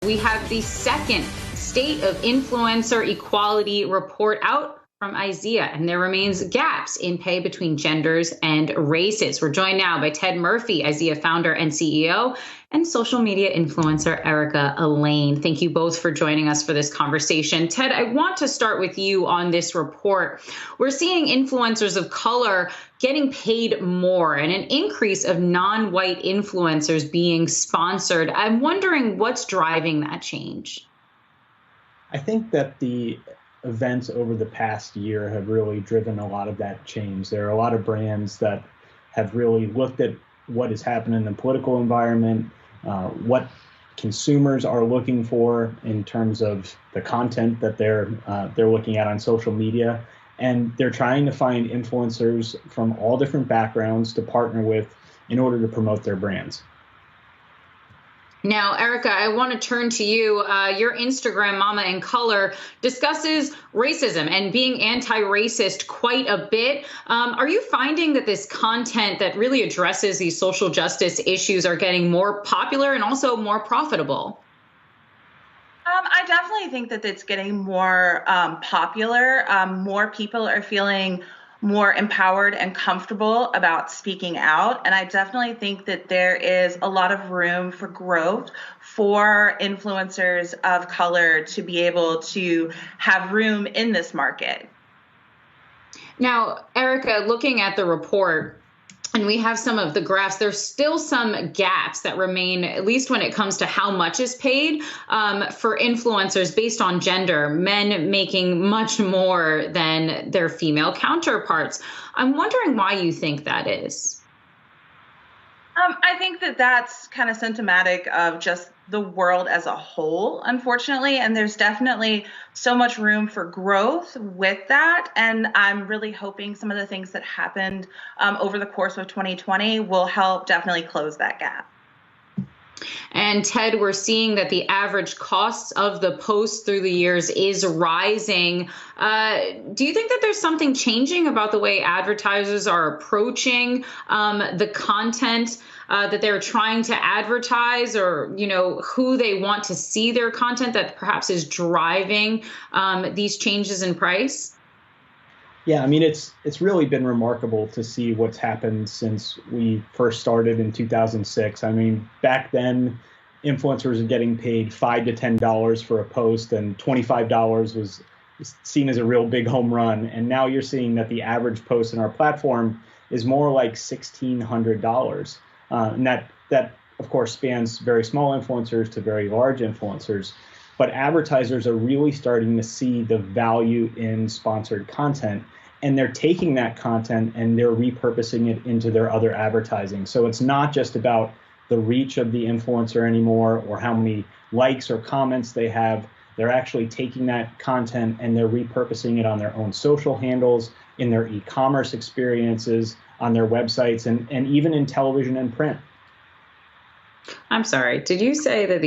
We have the second State of Influencer Equality report out from IZEA, and there remains gaps in pay between genders and races. We're joined now by Ted Murphy, IZEA founder and CEO, and social media influencer Erica Elaine. Thank you both for joining us for this conversation. Ted, I want to start with you on this report. We're seeing influencers of color getting paid more and an increase of non-white influencers being sponsored. I'm wondering what's driving that change. I think that the events over the past year have really driven a lot of that change. There are a lot of brands that have really looked at what is happening in the political environment, what consumers are looking for in terms of the content that they're looking at on social media, and they're trying to find influencers from all different backgrounds to partner with in order to promote their brands. Now, Erica, I want to turn to you. Your Instagram, Mama in Color, discusses racism and being anti-racist quite a bit. Are you finding that this content that really addresses these social justice issues are getting more popular and also more profitable? I definitely think that it's getting more popular. More people are feeling more empowered and comfortable about speaking out. And I definitely think that there is a lot of room for growth for influencers of color to be able to have room in this market. Now, Erica, looking at the report, and we have some of the graphs, there's still some gaps that remain, at least when it comes to how much is paid for influencers based on gender, men making much more than their female counterparts. I'm wondering why you think that is. I think that that's kind of symptomatic of just the world as a whole, unfortunately, and there's definitely so much room for growth with that. And I'm really hoping some of the things that happened over the course of 2020 will help definitely close that gap. And Ted, we're seeing that the average costs of the post through the years is rising. Do you think that there's something changing about the way advertisers are approaching the content that they're trying to advertise, or, you know, who they want to see their content that perhaps is driving these changes in price? Yeah, I mean, it's really been remarkable to see what's happened since we first started in 2006. I mean, back then, influencers were getting paid $5 to $10 for a post, and $25 was seen as a real big home run. And now you're seeing that the average post in our platform is more like $1,600. And that, of course, spans very small influencers to very large influencers. But advertisers are really starting to see the value in sponsored content, and they're taking that content and they're repurposing it into their other advertising. So it's not just about the reach of the influencer anymore or how many likes or comments they have. They're actually taking that content and they're repurposing it on their own social handles, in their e-commerce experiences, on their websites, and even in television and print. I'm sorry, did you say that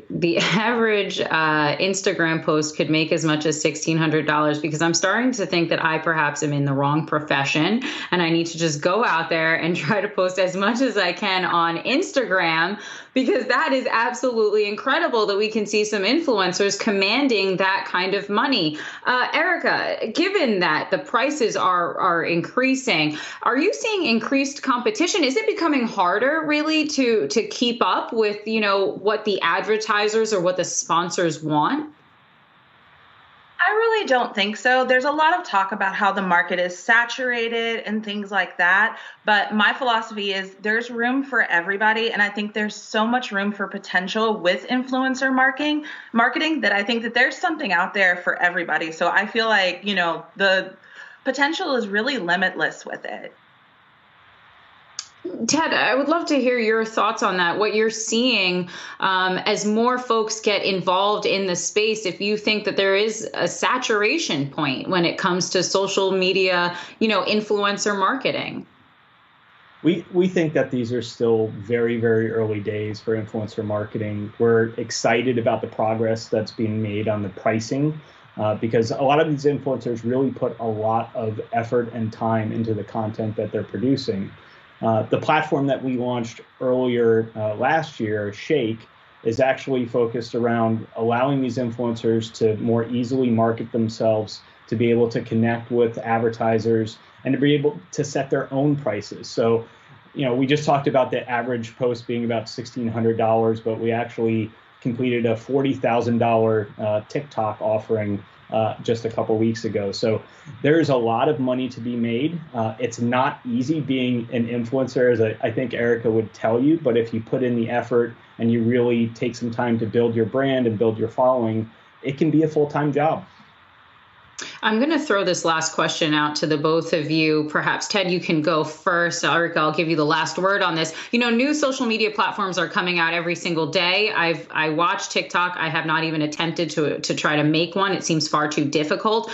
the average Instagram post could make as much as $1,600? Because I'm starting to think that I perhaps am in the wrong profession and I need to just go out there and try to post as much as I can on Instagram, because that is absolutely incredible that we can see some influencers commanding that kind of money. Erica, given that the prices are increasing, are you seeing increased competition? Is it becoming harder really to keep up with, you know, what the advertisers or what the sponsors want? I really don't think so. There's a lot of talk about how the market is saturated and things like that. But my philosophy is there's room for everybody. And I think there's so much room for potential with influencer marketing that I think that there's something out there for everybody. So I feel like, you know, the potential is really limitless with it. Ted, I would love to hear your thoughts on that, what you're seeing as more folks get involved in the space, if you think that there is a saturation point when it comes to social media, you know, influencer marketing. We think that these are still very, very early days for influencer marketing. We're excited about the progress that's being made on the pricing because a lot of these influencers really put a lot of effort and time into the content that they're producing. The platform that we launched earlier last year, Shake, is actually focused around allowing these influencers to more easily market themselves, to be able to connect with advertisers, and to be able to set their own prices. So, we just talked about the average post being about $1,600, but we actually completed a $40,000 TikTok offering just a couple weeks ago. So there's a lot of money to be made. It's not easy being an influencer, as I think Erica would tell you, but if you put in the effort and you really take some time to build your brand and build your following, it can be a full-time job. I'm going to throw this last question out to the both of you. Perhaps, Ted, you can go first. Erica, I'll give you the last word on this. New social media platforms are coming out every single day. I watch TikTok. I have not even attempted to try to make one. It seems far too difficult.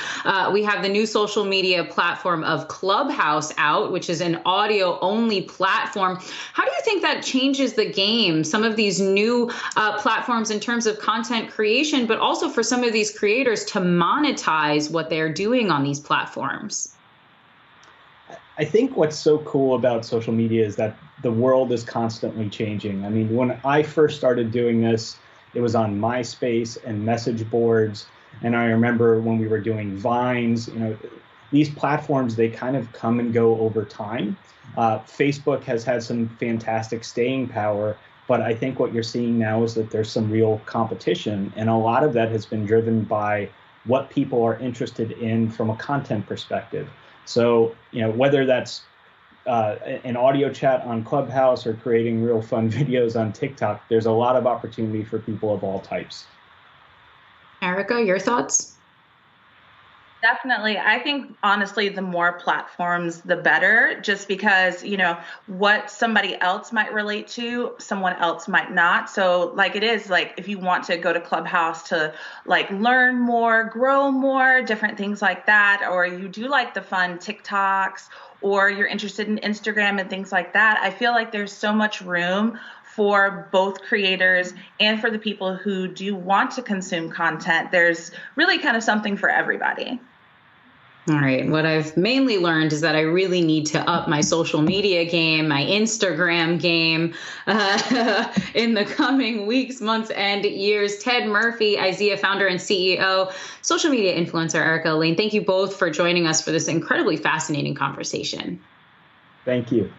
We have the new social media platform of Clubhouse out, which is an audio-only platform. How do you think that changes the game, some of these new platforms in terms of content creation, but also for some of these creators to monetize what they're doing on these platforms? I think what's so cool about social media is that the world is constantly changing. I mean, when I first started doing this, it was on MySpace and message boards. And I remember when we were doing Vines, these platforms, they kind of come and go over time. Facebook has had some fantastic staying power, but I think what you're seeing now is that there's some real competition. And a lot of that has been driven by what people are interested in from a content perspective. So, whether that's an audio chat on Clubhouse or creating real fun videos on TikTok, there's a lot of opportunity for people of all types. Erica, your thoughts? Definitely. I think, honestly, the more platforms, the better, just because, what somebody else might relate to, someone else might not. So it is if you want to go to Clubhouse to learn more, grow more, different things like that, or you do like the fun TikToks, or you're interested in Instagram and things like that, I feel like there's so much room for both creators and for the people who do want to consume content. There's really kind of something for everybody. All right. What I've mainly learned is that I really need to up my social media game, my Instagram game in the coming weeks, months, and years. Ted Murphy, IZEA founder and CEO, social media influencer Erica Lane, thank you both for joining us for this incredibly fascinating conversation. Thank you.